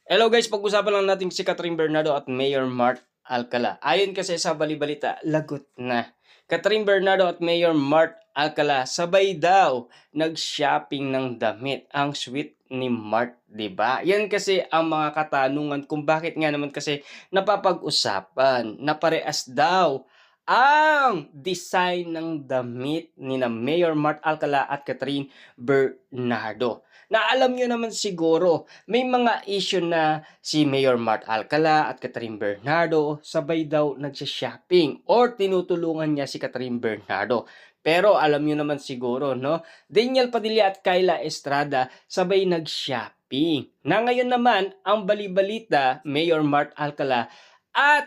Hello guys, pag-usapan lang natin si Catherine Bernardo at Mayor Mart Alcala. Ayon kasi sa balibalita, lagot na. Catherine Bernardo at Mayor Mart Alcala sabay daw nag-shopping ng damit. Ang sweet ni Mart, 'di ba? Yan kasi ang mga katanungan kung bakit nga naman kasi napapag-usapan na parehas daw ang design ng damit ni na Mayor Mart Alcala at Catherine Bernardo. Na alam niyo naman siguro may mga issue na si Mayor Mart Alcala at Catherine Bernardo sabay daw nagsha-shopping or tinutulungan niya si Catherine Bernardo. Pero alam niyo naman siguro, no? Daniel Padilla at Kyla Estrada sabay nag-shopping. Na ngayon naman, ang balibalita, Mayor Mart Alcala at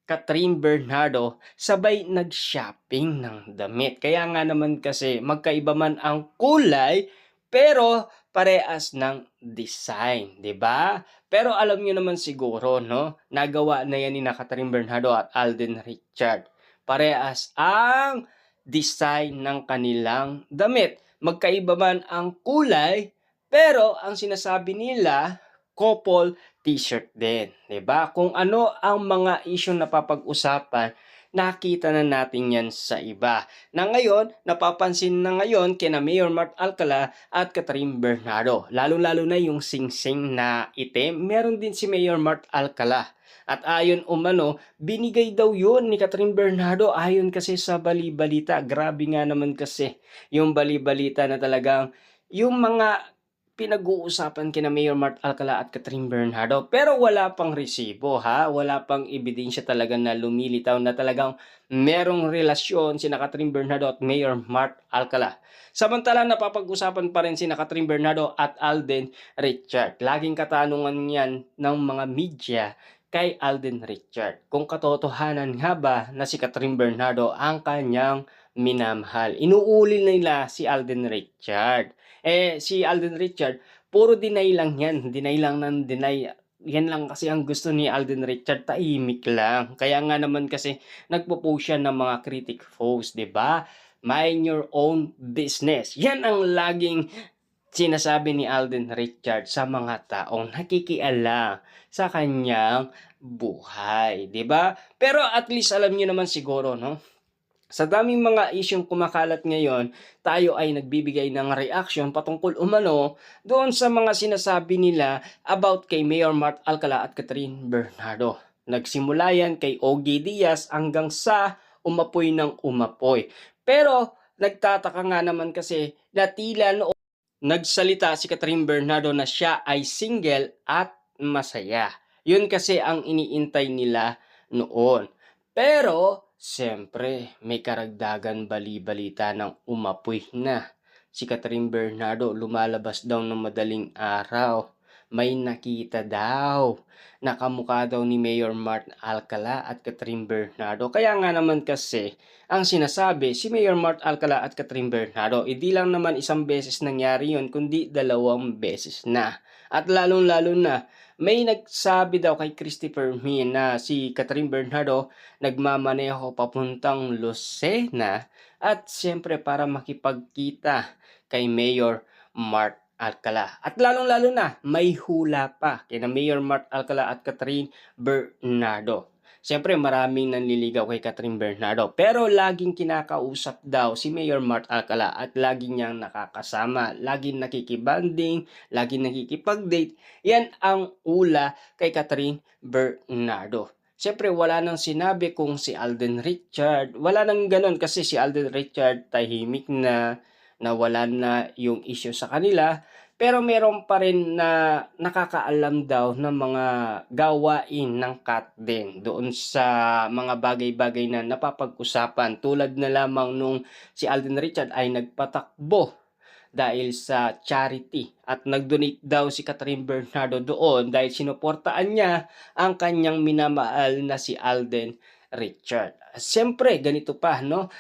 Catherine Bernardo sabay nag-shopping ng damit. Kaya nga naman kasi magkaiba man ang kulay pero parehas ng design, 'di ba? Pero alam niyo naman siguro 'no, nagawa na 'yan ni Catherine Bernardo at Alden Richard. Parehas ang design ng kanilang damit. Magkaiba man ang kulay, pero ang sinasabi nila couple t-shirt din, 'di ba? Kung ano ang mga issue na napapag-usapan, nakita na natin 'yan sa iba. Na ngayon, napapansin na ngayon kina Mayor Mart Alcala at Catherine Bernardo. Lalo-lalo na yung singsing na itim, meron din si Mayor Mart Alcala. At ayon umano, binigay daw yun ni Catherine Bernardo ayon kasi sa bali-balita. Grabe nga naman kasi yung bali-balita na talagang yung mga pinag-uusapan kina Mayor Mart Alcala at Catherine Bernardo. Pero wala pang resibo ha, wala pang ebidensya talaga na lumilitaw na talagang merong relasyon sina Catherine Bernardo at Mayor Mart Alcala. Samantala napapag-usapan pa rin sina Catherine Bernardo at Alden Richard. Laging katanungan yan ng mga media kay Alden Richard. Kung katotohanan nga ba na si Catherine Bernardo ang kanyang minamahal. Inuuli nila si Alden Richard. Si Alden Richard, puro deny lang yan. Deny lang ng deny. Yan lang kasi ang gusto ni Alden Richard, tahimik lang. Kaya nga naman kasi nagpo-post siya ng mga critic post, 'di ba? Mind your own business. Yan ang laging sinasabi ni Alden Richard sa mga taong nakikialam sa kanyang buhay, 'di ba? Pero at least alam niyo naman siguro, no? Sa daming mga isyung kumakalat ngayon, tayo ay nagbibigay ng reaction patungkol umano doon sa mga sinasabi nila about kay Mayor Mart Alcala at Catherine Bernardo. Nagsimula yan kay Ogie Diaz hanggang sa umapoy ng umapoy. Pero nagtataka nga naman kasi na tila noon nagsalita si Catherine Bernardo na siya ay single at masaya. Yun kasi ang iniintay nila noon. Pero, siyempre, may karagdagan bali-balita ng umapoy na. Si Catherine Bernardo lumalabas daw ng madaling araw. May nakita daw. Nakamukha daw ni Mayor Mart Alcala at Catherine Bernardo. Kaya nga naman kasi, ang sinasabi, si Mayor Mart Alcala at Catherine Bernardo, hindi lang naman isang beses nangyari yun, kundi 2 beses na. At lalong-lalo na, may nagsabi daw kay Christopher Min na si Catherine Bernardo nagmamaneho papuntang Lucena at siyempre para makipagkita kay Mayor Mart Alcala. At lalong-lalo na, may hula pa kina Mayor Mart Alcala at Catherine Bernardo. Siyempre maraming nanliligaw kay Catherine Bernardo pero laging kinakausap daw si Mayor Mart Alcala at laging niyang nakakasama, laging nakikibanding, laging nakikipag-date. Yan ang ula kay Catherine Bernardo. Siyempre wala nang sinabi kung si Alden Richard, wala nang ganon kasi si Alden Richard tahimik na, nawala na yung issue sa kanila. Pero meron pa rin na nakakaalam daw ng mga gawain ng cat din doon sa mga bagay-bagay na napapag-usapan. Tulad na lamang nung si Alden Richard ay nagpatakbo dahil sa charity at nag-donate daw si Catherine Bernardo doon dahil sinuportaan niya ang kanyang minamahal na si Alden Richard. Siyempre, ganito pa, no?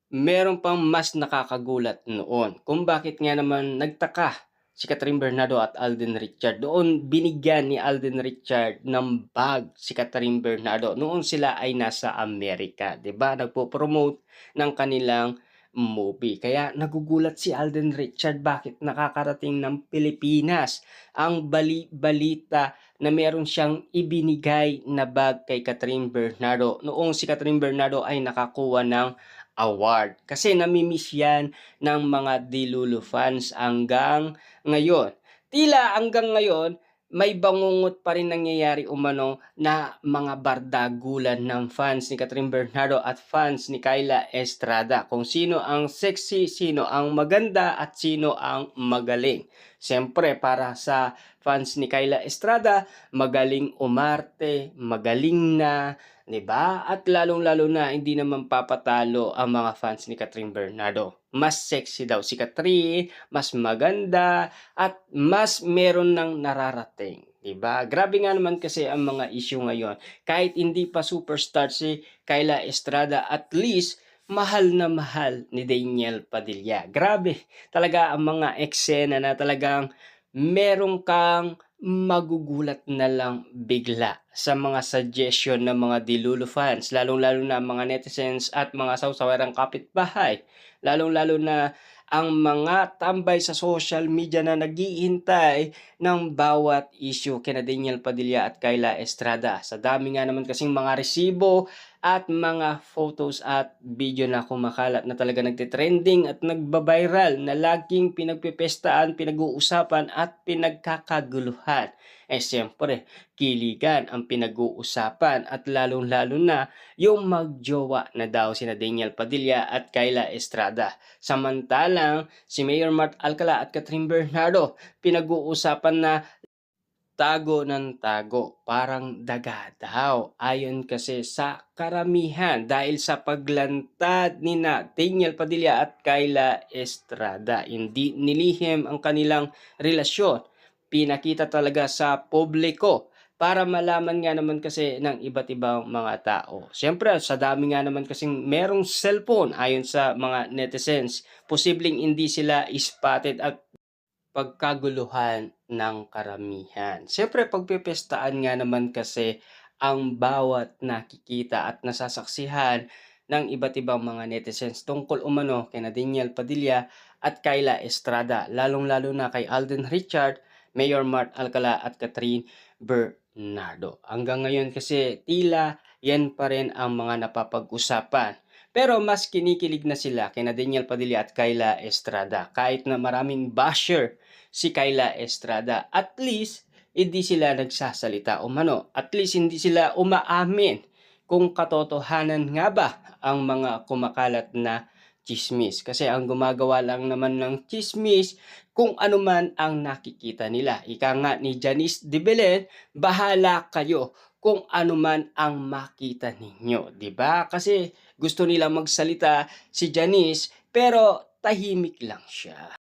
Meron pang mas nakakagulat noon kung bakit nga naman nagtaka si Catherine Bernardo at Alden Richard. Doon binigyan ni Alden Richard ng bag si Catherine Bernardo noon sila ay nasa Amerika, 'di ba? Nagpo-promote ng kanilang movie. Kaya nagugulat si Alden Richard bakit nakakarating ng Pilipinas ang balita na meron siyang ibinigay na bag kay Catherine Bernardo noong si Catherine Bernardo ay nakakuha ng award. Kasi namimiss yan ng mga Dilulu fans hanggang ngayon. Tila hanggang ngayon, may bangungot pa rin nangyayari umano na mga bardagulan ng fans ni Catherine Bernardo at fans ni Kyla Estrada. Kung sino ang sexy, sino ang maganda at sino ang magaling. Siyempre para sa fans ni Kyla Estrada, magaling umarte, magaling na, 'di ba? At lalong-lalo na hindi naman papatalo ang mga fans ni Catherine Bernardo. Mas sexy daw si Catherine, mas maganda, at mas meron ng nararating, 'di ba? Grabe nga naman kasi ang mga issue ngayon. Kahit hindi pa superstar si Kyla Estrada, at least mahal na mahal ni Daniel Padilla. Grabe talaga ang mga eksena na talagang meron kang magugulat na lang bigla sa mga suggestion ng mga Dilulu fans, lalong-lalo na mga netizens at mga sawsawerang kapitbahay. Lalong-lalo na ang mga tambay sa social media na naghihintay ng bawat issue kina Daniel Padilla at Kyla Estrada. Sa dami nga naman kasing mga resibo at mga photos at video na kumakalat na talaga nagte-trending at nagba-viral na laging pinagpipestaan, pinag-uusapan at pinagkakaguluhan. Siyempre, kiligan ang pinag-uusapan at lalong-lalo na yung magjowa na daw sina Daniel Padilla at Kyla Estrada. Samantalang si Mayor Mart Alcala at Catherine Bernardo, pinag-uusapan na tago ng tago, parang daga daw. Ayon kasi sa karamihan dahil sa paglantad ni Daniel Padilla at Kyla Estrada. Hindi nilihim ang kanilang relasyon. Pinakita talaga sa publiko para malaman nga naman kasi ng iba't ibang mga tao. Siyempre, sa dami nga naman kasing merong cellphone ayon sa mga netizens, posibleng hindi sila spotted at pagkaguluhan ng karamihan. Siyempre pagpipestaan nga naman kasi ang bawat nakikita at nasasaksihan ng iba't ibang mga netizens tungkol umano kina Daniel Padilla at Kyla Estrada, lalong-lalo na kay Alden Richard, Mayor Mart Alcala at Catherine Bernardo. Hanggang ngayon kasi tila yan pa rin ang mga napapag-usapan. Pero mas kinikilig na sila kina Daniel Padilla at Kyla Estrada kahit na maraming basher si Kyla Estrada. At least, hindi sila nagsasalita umano. At least, hindi sila umaamin kung katotohanan nga ba ang mga kumakalat na chismis. Kasi ang gumagawa lang naman ng chismis kung ano man ang nakikita nila. Ika nga ni Janice de Belen, bahala kayo kung ano man ang makita ninyo, 'di ba? Kasi gusto nila magsalita si Janice pero tahimik lang siya.